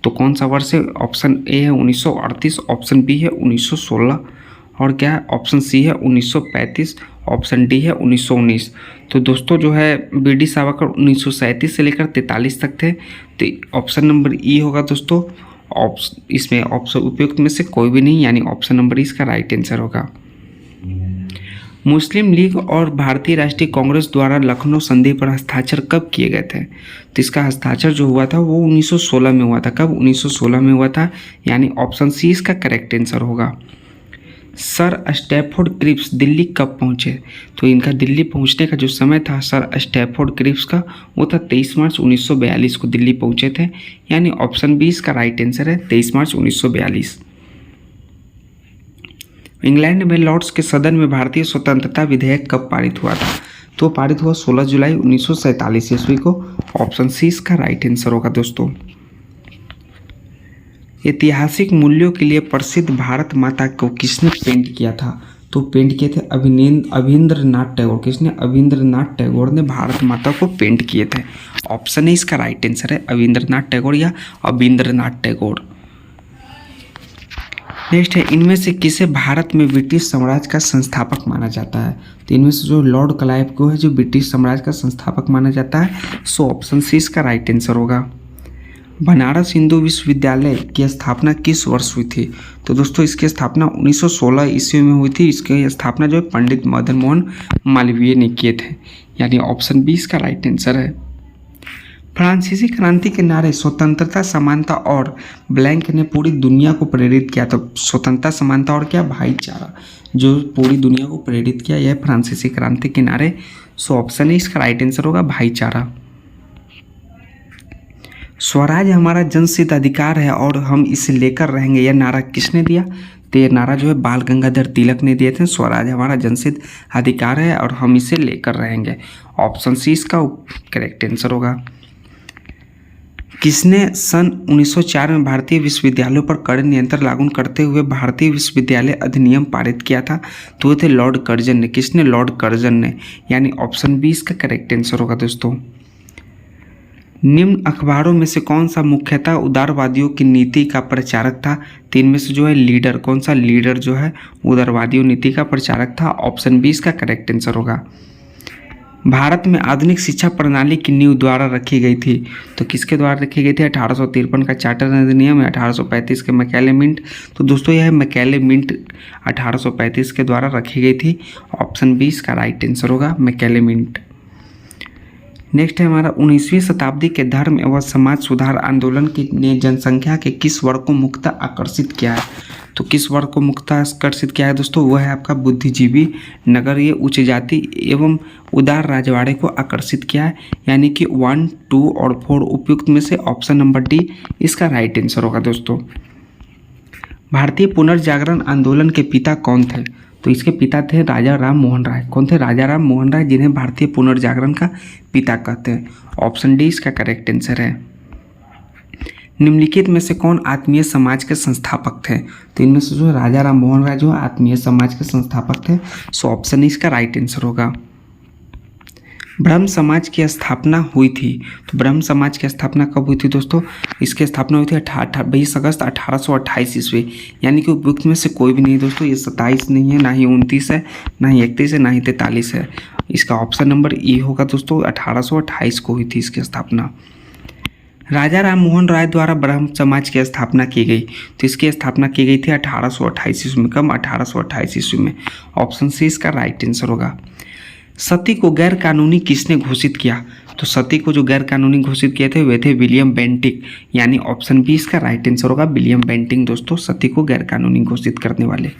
तो कौन सा वर्ष है? ऑप्शन ए है 1938, ऑप्शन बी है 1916, और क्या है? ऑप्शन सी है 1935, ऑप्शन डी है 1919। तो दोस्तों जो है वी डी सावरकर 1937 से लेकर 43 तक थे। तो ऑप्शन नंबर ई होगा दोस्तों। इसमें ऑप्शन उपयुक्त में से कोई भी नहीं, यानी ऑप्शन नंबर ई इसका राइट आंसर होगा। मुस्लिम लीग और भारतीय राष्ट्रीय कांग्रेस द्वारा लखनऊ संधि पर हस्ताक्षर कब किए गए थे? तो इसका हस्ताक्षर जो हुआ था वो 1916 में हुआ था। कब? 1916 में हुआ था, यानी ऑप्शन सी इसका करेक्ट आंसर होगा। सर स्टैफोर्ड क्रिप्स दिल्ली कब पहुंचे? तो इनका दिल्ली पहुंचने का जो समय था सर स्टैफोर्ड क्रिप्स का, वो था 23 मार्च 1942 को दिल्ली पहुंचे थे, यानी ऑप्शन बी इसका राइट आंसर है, 23 मार्च 1942। इंग्लैंड में लॉर्ड्स के सदन में भारतीय स्वतंत्रता विधेयक कब पारित हुआ था? तो पारित हुआ 16 जुलाई 1947 ईस्वी को। ऑप्शन सी इसका राइट आंसर होगा दोस्तों। ऐतिहासिक मूल्यों के लिए प्रसिद्ध भारत माता को किसने पेंट किया था? तो पेंट किए थे अविंद्रनाथ टैगोर। किसने? अविंद्रनाथ टैगोर ने भारत माता को पेंट किए थे। ऑप्शन ए इसका राइट आंसर है, अविंद्रनाथ टैगोर या अविंद्रनाथ टैगोर। नेक्स्ट है, इनमें से किसे भारत में ब्रिटिश साम्राज्य का संस्थापक माना जाता है? तो इनमें से जो लॉर्ड क्लाइव को है जो ब्रिटिश साम्राज्य का संस्थापक माना जाता है। सो ऑप्शन सी इसका राइट आंसर होगा। बनारस हिंदू विश्वविद्यालय की स्थापना किस वर्ष हुई थी? तो दोस्तों इसकी स्थापना 1916 ईस्वी में हुई थी। इसकी स्थापना जो है पंडित मदन मोहन मालवीय ने किए थे, यानी ऑप्शन बी इसका राइट आंसर है। फ्रांसीसी क्रांति के नारे स्वतंत्रता, समानता और ब्लैंक ने पूरी दुनिया को प्रेरित किया। तो स्वतंत्रता, समानता और क्या? भाईचारा, जो पूरी दुनिया को प्रेरित किया, यह फ्रांसीसी क्रांति के नारे। सो ऑप्शन ए इसका राइट आंसर होगा, भाईचारा। स्वराज हमारा जनसिद्ध अधिकार है और हम इसे लेकर रहेंगे, यह नारा किसने दिया? तो यह नारा जो है बाल गंगाधर तिलक ने दिए थे। स्वराज हमारा जनसिद्ध अधिकार है और हम इसे लेकर रहेंगे। ऑप्शन सी इसका करेक्ट आंसर होगा। किसने सन 1904 में भारतीय विश्वविद्यालयों पर कड़े नियंत्रण लागू करते हुए भारतीय विश्वविद्यालय अधिनियम पारित किया था? तो वो थे लॉर्ड कर्जन ने। किसने? लॉर्ड कर्जन ने, यानी ऑप्शन बी इसका करेक्ट आंसर होगा दोस्तों। निम्न अखबारों में से कौन सा मुख्यतः उदारवादियों की नीति का प्रचारक था? तीन में से जो है लीडर, कौन सा लीडर जो है उदारवादियों नीति का प्रचारक था? ऑप्शन बी इसका करेक्ट आंसर होगा। भारत में आधुनिक शिक्षा प्रणाली की नींव द्वारा रखी गई थी? तो किसके द्वारा रखी गई थी? 1853 का चार्टर अधिनियम, 1835 के मैकेले मिंट। तो दोस्तों यह मैकेले मिंट 1835 के द्वारा रखी गई थी। ऑप्शन बी इसका राइट आंसर होगा, मैकेले मिंट। नेक्स्ट है हमारा 19वीं शताब्दी के धर्म एवं समाज सुधार आंदोलन ने जनसंख्या के किस वर्ग को मुख्यतः आकर्षित किया है? तो किस वर्ग को मुख्यतः आकर्षित किया है दोस्तों? वह है आपका बुद्धिजीवी, नगरीय, उच्च जाति एवं उदार राजवाड़े को आकर्षित किया है, यानी कि 1, 2 और 4 उपयुक्त में से ऑप्शन नंबर डी इसका राइट आंसर होगा दोस्तों। भारतीय पुनर्जागरण आंदोलन के पिता कौन थे? तो इसके पिता थे राजा राम मोहन राय। कौन थे? राजा राम मोहन राय, जिन्हें भारतीय पुनर्जागरण का पिता कहते हैं। ऑप्शन डी इसका करेक्ट आंसर है। निम्नलिखित में से कौन आत्मीय समाज के संस्थापक थे? तो इनमें से जो राजा राम मोहन राय जो आत्मीय समाज के संस्थापक थे। सो ऑप्शन इसका राइट आंसर होगा। ब्रह्म समाज की स्थापना हुई थी। तो ब्रह्म समाज की स्थापना कब हुई थी दोस्तों? इसकी स्थापना हुई थी 20 अगस्त 1828 ईस्वी, यानी कि उपयुक्त में से कोई भी नहीं दोस्तों। ये 27 नहीं है, ना ही 29 है, ना ही 31 है, ना ही 43 है। इसका ऑप्शन नंबर ई होगा दोस्तों, 1828 को हुई थी इसकी स्थापना। राजा राम मोहन राय द्वारा ब्रह्म समाज की स्थापना की गई। तो इसकी स्थापना की गई थी 1828 ईस्वी में। कब? 1828 ईस्वी में। ऑप्शन सी इसका राइट आंसर होगा। सती को गैर कानूनी किसने घोषित किया? तो सती को जो गैर कानूनी घोषित किए थे वे थे विलियम बेंटिक, यानी ऑप्शन बी इसका राइट आंसर होगा, विलियम बेंटिक दोस्तों सती को गैर कानूनी घोषित करने वाले।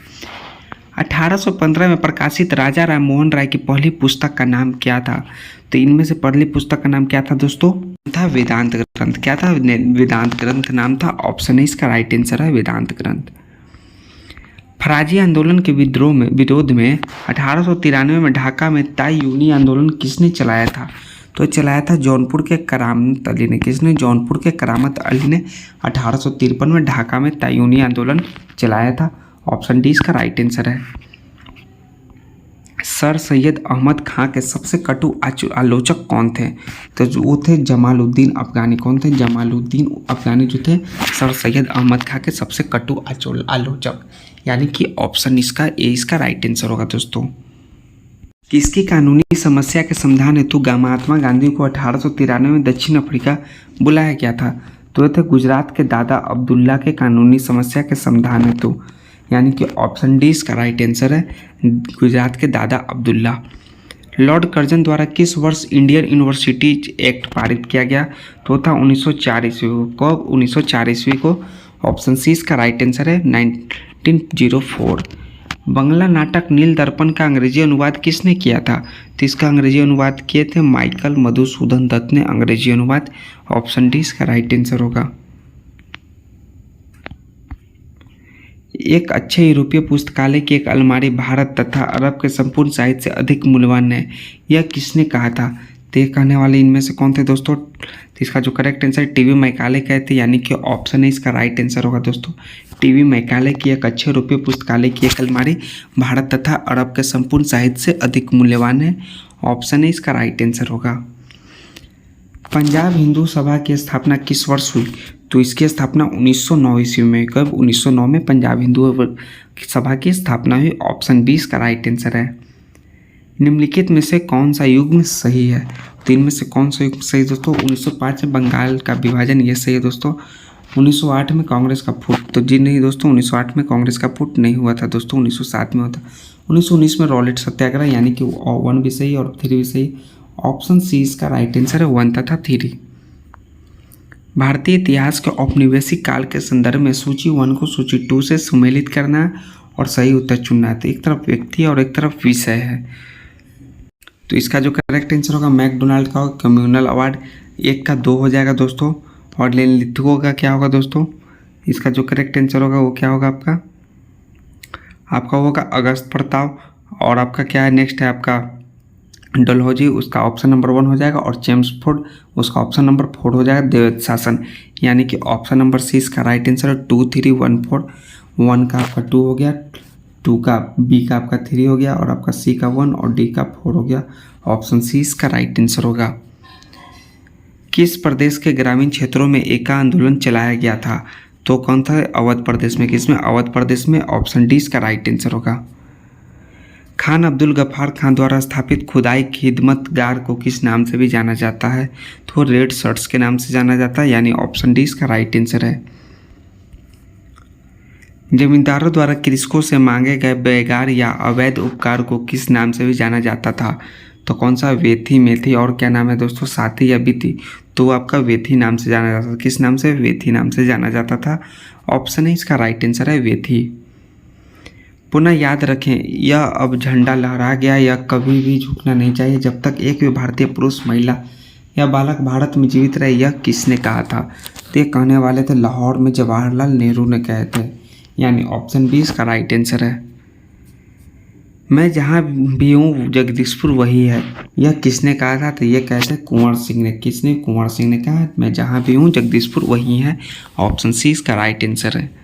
1815 में प्रकाशित राजा राम मोहन राय की पहली पुस्तक का नाम क्या था? तो इनमें से पहली पुस्तक का नाम क्या था दोस्तों? था वेदांत ग्रंथ। क्या था? वेदांत ग्रंथ नाम था। ऑप्शन है इसका राइट आंसर है वेदांत ग्रंथ। फराजी आंदोलन के विरोध में 1893 में ढाका में ताईयूनी आंदोलन किसने चलाया था? तो चलाया था जौनपुर के करामत अली ने। किसने? जौनपुर के करामत अली ने 1853 में ढाका में ताईयूनी आंदोलन चलाया था। ऑप्शन डी इसका राइट आंसर है। सर सैयद अहमद खां के सबसे कटु आलोचक कौन थे? तो वो थे जमालुद्दीन अफगानी। कौन थे? जमालुद्दीन अफगानी जो थे सर सैयद अहमद खां के सबसे कटु आलोचक, यानी कि ऑप्शन इसका ए इसका राइट आंसर होगा दोस्तों। किसकी कानूनी समस्या के समाधान हेतु महात्मा गांधी को 1893 में दक्षिण अफ्रीका बुलाया गया था? तो ये थे गुजरात के दादा अब्दुल्ला के कानूनी समस्या के समाधान हेतु, यानी कि ऑप्शन डी इसका राइट आंसर है गुजरात के दादा अब्दुल्ला। लॉर्ड कर्जन द्वारा किस वर्ष इंडियन यूनिवर्सिटीज एक्ट पारित किया गया? तो था 1904 ईस्वी को। 1904 ईस्वी को। ऑप्शन सी इसका राइट आंसर है 1904। बंगला नाटक नील दर्पण का अंग्रेजी अनुवाद किसने किया था? तो इसका अंग्रेजी अनुवाद किए थे माइकल मधुसूदन दत्त ने अंग्रेजी अनुवाद। ऑप्शन डी इसका राइट आंसर होगा। एक अच्छे यूरोपीय पुस्तकालय की एक अलमारी भारत तथा अरब के संपूर्ण साहित्य से अधिक मूल्यवान है, यह किसने कहा था? तो ये कहने वाले इनमें से कौन थे दोस्तों? तो इसका जो करेक्ट आंसर टीवी मैकाले कहते, यानी कि ऑप्शन है इसका राइट आंसर होगा दोस्तों। टीवी मैकाले की एक अच्छे यूरोपीय पुस्तकालय की एक अलमारी भारत तथा अरब के संपूर्ण साहित्य से अधिक मूल्यवान है। ऑप्शन है इसका राइट आंसर होगा। पंजाब हिंदू सभा की स्थापना किस वर्ष हुई? तो इसकी स्थापना 1909 ईस्वी में। कब? 1909 में पंजाब हिंदू सभा की स्थापना हुई। ऑप्शन बी इसका राइट आंसर है। निम्नलिखित में से कौन सा युग्म सही है? तो इनमें से कौन सा युग्म सही दोस्तों? 1905 में बंगाल का विभाजन, ये सही है दोस्तों। 1908 में कांग्रेस का फुट, तो जी नहीं दोस्तों, 1908 में कांग्रेस का फुट नहीं हुआ था दोस्तों, 1907 में होता। 1919 में रॉलेट सत्याग्रह, यानी कि 1 भी सही और 3 भी सही। ऑप्शन सी इसका राइट आंसर है 1 तथा 3। भारतीय इतिहास के औपनिवेशिक काल के संदर्भ में सूची 1 को सूची 2 से सुमेलित करना और सही उत्तर चुनना है। तो एक तरफ व्यक्ति और एक तरफ विषय है। तो इसका जो करेक्ट आंसर होगा मैकडोनाल्ड का कम्युनल अवार्ड 1 का 2 हो जाएगा दोस्तों। और लिथुओ का क्या होगा दोस्तों? इसका जो करेक्ट आंसर होगा वो क्या होगा आपका होगा अगस्त प्रताप। और आपका क्या है नेक्स्ट है आपका डलहौजी, उसका ऑप्शन नंबर 1 हो जाएगा। और चेम्सफोर्ड उसका ऑप्शन नंबर 4 हो जाएगा देव शासन, यानी कि ऑप्शन नंबर सी इसका राइट आंसर है 2, 3, 1, 4। 1 का आपका 2 हो गया, 2 का बी का आपका 3 हो गया और आपका सी का 1 और डी का 4 हो गया। ऑप्शन सी इसका राइट आंसर होगा। किस प्रदेश के ग्रामीण क्षेत्रों में एका आंदोलन चलाया गया था? तो कौन था? अवध प्रदेश में। किसमें? अवध प्रदेश में। ऑप्शन डी इसका राइट आंसर होगा। खान अब्दुल गफ्फार खान द्वारा स्थापित खुदाई खिदमतगार को किस नाम से भी जाना जाता है? तो रेड शर्ट्स के नाम से जाना जाता है, यानी ऑप्शन डी इसका राइट आंसर है। जमींदारों द्वारा कृषकों से मांगे गए बेगार या अवैध उपकार को किस नाम से भी जाना जाता था? तो कौन सा? वेथी, मेथी और क्या नाम है दोस्तों? साथी या बीती। तो आपका वेथी नाम से जाना जाता था। किस नाम से? वेथी नाम से जाना जाता था। ऑप्शन है इसका राइट आंसर है वेथी। पुनः याद रखें, यह अब झंडा लहरा गया, यह कभी भी झुकना नहीं चाहिए जब तक एक भी भारतीय पुरुष, महिला या बालक भारत में जीवित रहे, यह किसने कहा था? तो ये कहने वाले थे लाहौर में जवाहरलाल नेहरू ने कहे थे, यानी ऑप्शन बी इसका राइट आंसर है। मैं जहाँ भी हूँ जगदीशपुर वही है, यह किसने कहा था? तो ये कहते कुंवर सिंह ने। किसने? कुंवर सिंह ने कहा मैं जहाँ भी हूँ जगदीशपुर वही है। ऑप्शन सी इसका राइट आंसर है।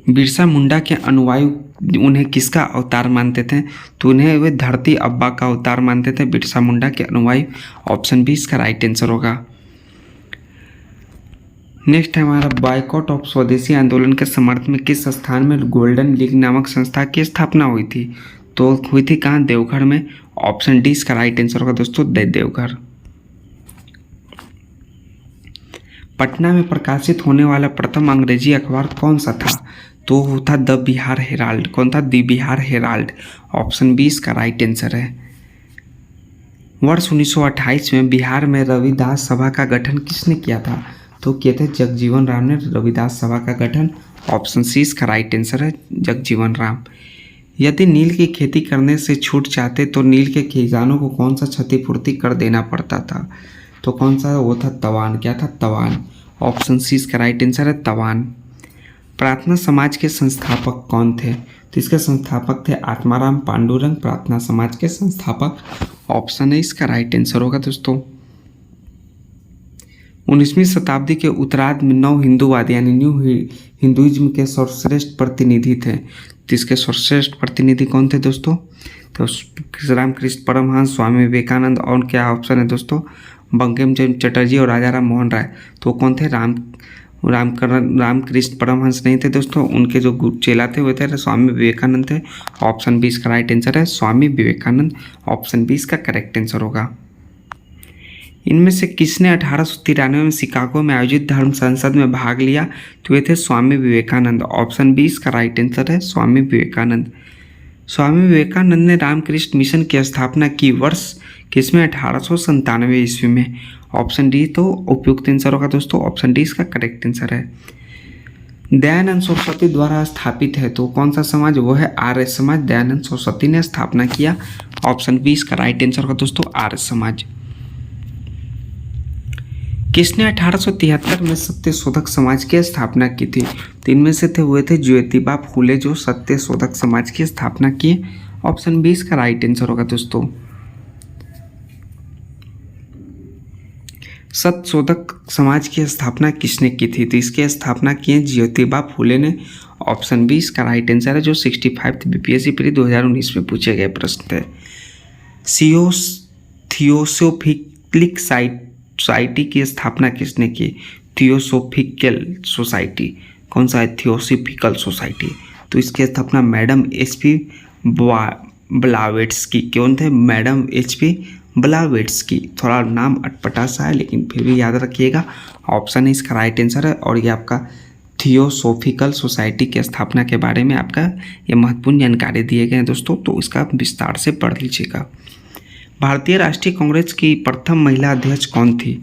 बिरसा मुंडा के अनुयायी उन्हें किसका अवतार मानते थे? तो उन्हें वे धरती अब्बा का अवतार मानते थे, बिरसा मुंडा के अनुयायी। ऑप्शन बी इसका राइट आंसर होगा। नेक्स्ट है हमारा बायकॉट ऑफ स्वदेशी आंदोलन के समर्थन में किस स्थान में गोल्डन लीग नामक संस्था की स्थापना हुई थी? तो हुई थी कहाँ? देवघर में। ऑप्शन डी इसका राइट आंसर होगा दोस्तों देवघर। पटना में प्रकाशित होने वाला प्रथम अंग्रेजी अखबार कौन सा था? तो था द बिहार हेराल्ड। कौन था? The Bihar Herald. Option B इसका राइट आंसर है। वर्ष 1928 में बिहार में रविदास सभा का गठन किसने किया था? तो किए थे जगजीवन राम ने रविदास सभा का गठन। ऑप्शन सी इसका राइट आंसर है जगजीवन राम। यदि नील की खेती करने से छूट चाहते तो नील के खिजानों को कौन सा क्षतिपूर्ति कर देना पड़ता था? तो कौन सा वो था? तवान। क्या था? तवान। ऑप्शन सी इसका राइट आंसर है तवान। प्रार्थना समाज के संस्थापक कौन थे? तो इसके संस्थापक थे आत्माराम पांडुरंग, प्रार्थना समाज के संस्थापक। ऑप्शन है इसका राइट आंसर होगा दोस्तों। 19वीं शताब्दी के उत्तरार्ध में नव हिंदूवाद यानी न्यू हिंदुइज्म के सर्वश्रेष्ठ प्रतिनिधि थे। तो इसके सर्वश्रेष्ठ प्रतिनिधि कौन थे दोस्तों? तो रामकृष्ण परमहंस, स्वामी विवेकानंद और क्या ऑप्शन है दोस्तों? बंकिम चंद्र चटर्जी और राजा राम मोहन राय। तो कौन थे? रामकृष्ण परमहंस नहीं थे दोस्तों, उनके जो चेला थे वो थे स्वामी विवेकानंद थे। ऑप्शन बी इसका राइट आंसर है स्वामी विवेकानंद। ऑप्शन बी इसका करेक्ट आंसर होगा। इनमें से किसने 1893 में शिकागो में आयोजित धर्म संसद में भाग लिया? तो ये थे स्वामी विवेकानंद। ऑप्शन बी इसका राइट आंसर है स्वामी विवेकानंद। स्वामी विवेकानंद ने रामकृष्ण मिशन की स्थापना की वर्ष किसमें? 1897 ईस्वी में। ऑप्शन डी तो उपयुक्त आंसर होगा दोस्तों। ऑप्शन डी इसका करेक्ट आंसर है। दयानंद सरस्वती द्वारा स्थापित है तो कौन सा समाज? वो है आर्य समाज। दयानंद सरस्वती ने स्थापना किया। ऑप्शन बी इसका राइट आंसर होगा दोस्तों आर्य समाज। किसने 1873 में सत्य शोधक समाज की स्थापना की थी? तो इनमें से हुए थे ज्योतिबा फूले जो सत्य शोधक समाज की स्थापना किए। ऑप्शन बी इसका राइट आंसर होगा दोस्तों। सत्य शोधक समाज की स्थापना किसने की थी? तो इसकी स्थापना की है ज्योतिबा फूले ने। ऑप्शन बी इसका राइट आंसर है जो 65 बीपीएससी प्री 2019 में पूछे गए प्रश्न थे। थियोसोफिकलिक सोसाइटी की स्थापना किसने की? Theosophical society. कौन सा है? Theosophical society. तो इसकी स्थापना मैडम एचपी ब्लावेट्स्की। कौन थे? Madam HP Blavatsky. थोड़ा नाम अटपटा सा है लेकिन फिर भी याद रखिएगा। ऑप्शन है इसका राइट आंसर है। और ये आपका थियोसोफिकल सोसाइटी की स्थापना के बारे में आपका ये महत्वपूर्ण जानकारी दिए गए हैं दोस्तों, तो इसका विस्तार से पढ़ लीजिएगा। भारतीय राष्ट्रीय कांग्रेस की प्रथम महिला अध्यक्ष कौन थी?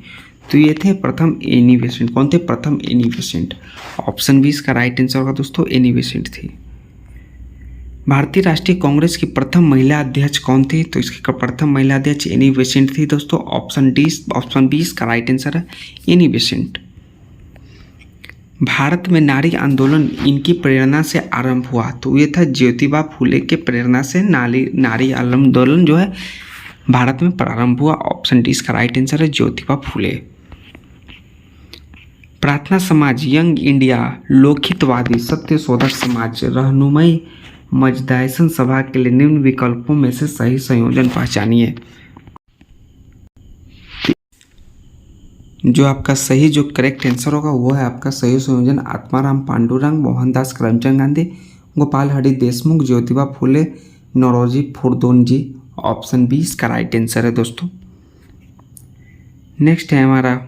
तो ये थे प्रथम एनी बेसेंट। कौन थे? प्रथम एनी बेसेंट। ऑप्शन बी इसका राइट आंसर होगा दोस्तों एनी बेसेंट थी। भारतीय राष्ट्रीय कांग्रेस की प्रथम महिला अध्यक्ष कौन थी? तो इसकी प्रथम महिला अध्यक्ष एनी बेसेंट थी दोस्तों। ऑप्शन बी इसका राइट आंसर है एनी बेसेंट। भारत में नारी आंदोलन इनकी प्रेरणा से आरंभ हुआ। तो ये था ज्योतिबा फूले के प्रेरणा से नारी आंदोलन जो है भारत में प्रारंभ हुआ। ऑप्शन डी इसका राइट आंसर है ज्योतिबा फूले। प्रार्थना समाज, यंग इंडिया, लोकहितवादी, सत्य शोधक समाज, रहनुमाई मजदाइसन सभा के लिए निम्न विकल्पों में से सही संयोजन पहचानिए। जो आपका सही जो करेक्ट आंसर होगा वो है आपका सही संयोजन आत्माराम पांडुरंग, मोहनदास करमचंद गांधी, गोपाल हरि देशमुख, ज्योतिबा फूले, नौरोजी फुरदोनजी। ऑप्शन बी इसका राइट आंसर है दोस्तों। नेक्स्ट है हमारा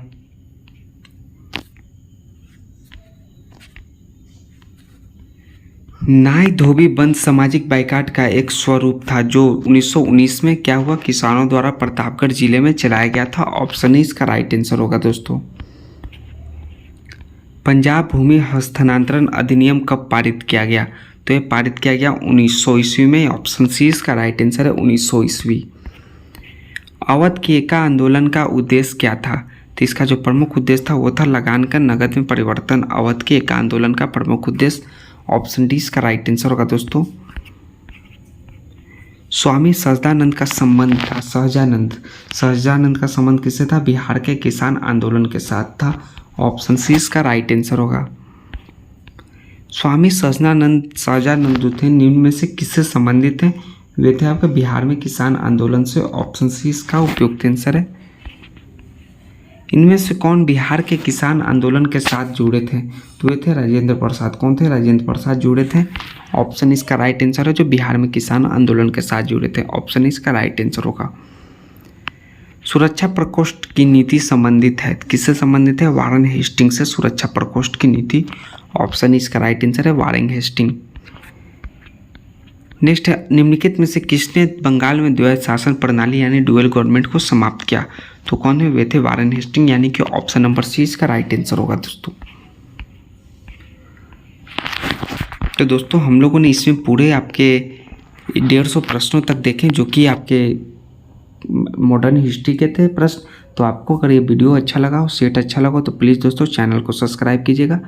नाई धोबी बंद सामाजिक बाइकाट का एक स्वरूप था जो 1919 में क्या हुआ? किसानों द्वारा प्रतापगढ़ जिले में चलाया गया था। ऑप्शन ही इसका राइट आंसर होगा दोस्तों। पंजाब भूमि हस्तांतरण अधिनियम कब पारित किया गया? तो ये पारित किया गया 1900 ईस्वी में। ऑप्शन सी इसका राइट आंसर है 1900 ईस्वी। अवध के एका आंदोलन का उद्देश्य क्या था? तो इसका जो प्रमुख उद्देश्य था वो था लगान का नगद में परिवर्तन। अवध के एका आंदोलन का प्रमुख उद्देश्य। ऑप्शन डी इसका राइट आंसर होगा दोस्तों। स्वामी सहजानंद का संबंध था सहजानंद का संबंध किससे था? बिहार के किसान आंदोलन के साथ था। ऑप्शन सी इसका राइट आंसर होगा। स्वामी सहजानंद जो थे निम्न में से किससे संबंधित हैं? वे थे आपके बिहार में किसान आंदोलन से। ऑप्शन सी इसका उपयुक्त आंसर है। इनमें से कौन बिहार के किसान आंदोलन के साथ जुड़े थे? तो वे थे राजेंद्र प्रसाद। कौन थे? राजेंद्र प्रसाद जुड़े थे। ऑप्शन इसका राइट आंसर है जो बिहार में किसान आंदोलन के साथ जुड़े थे। ऑप्शन इसका राइट आंसर होगा। सुरक्षा प्रकोष्ठ की नीति संबंधित है किससे संबंधित है? वारेन हेस्टिंग से सुरक्षा प्रकोष्ठ की नीति। ऑप्शन इसका राइट आंसर है वारेन हेस्टिंग। नेक्स्ट है निम्नलिखित में से किसने बंगाल में द्वैध शासन प्रणाली यानी डुअल गवर्नमेंट को समाप्त किया? तो कौन है? वे थे वारेन हेस्टिंग, यानी कि ऑप्शन नंबर सी इसका राइट आंसर होगा दोस्तों। तो दोस्तों हम लोगों ने इसमें पूरे आपके 150 प्रश्नों तक देखें जो कि आपके मॉडर्न हिस्ट्री के थे प्रश्न। तो आपको अगर ये वीडियो अच्छा लगा हो, सेट अच्छा लगा हो तो प्लीज़ दोस्तों चैनल को सब्सक्राइब कीजिएगा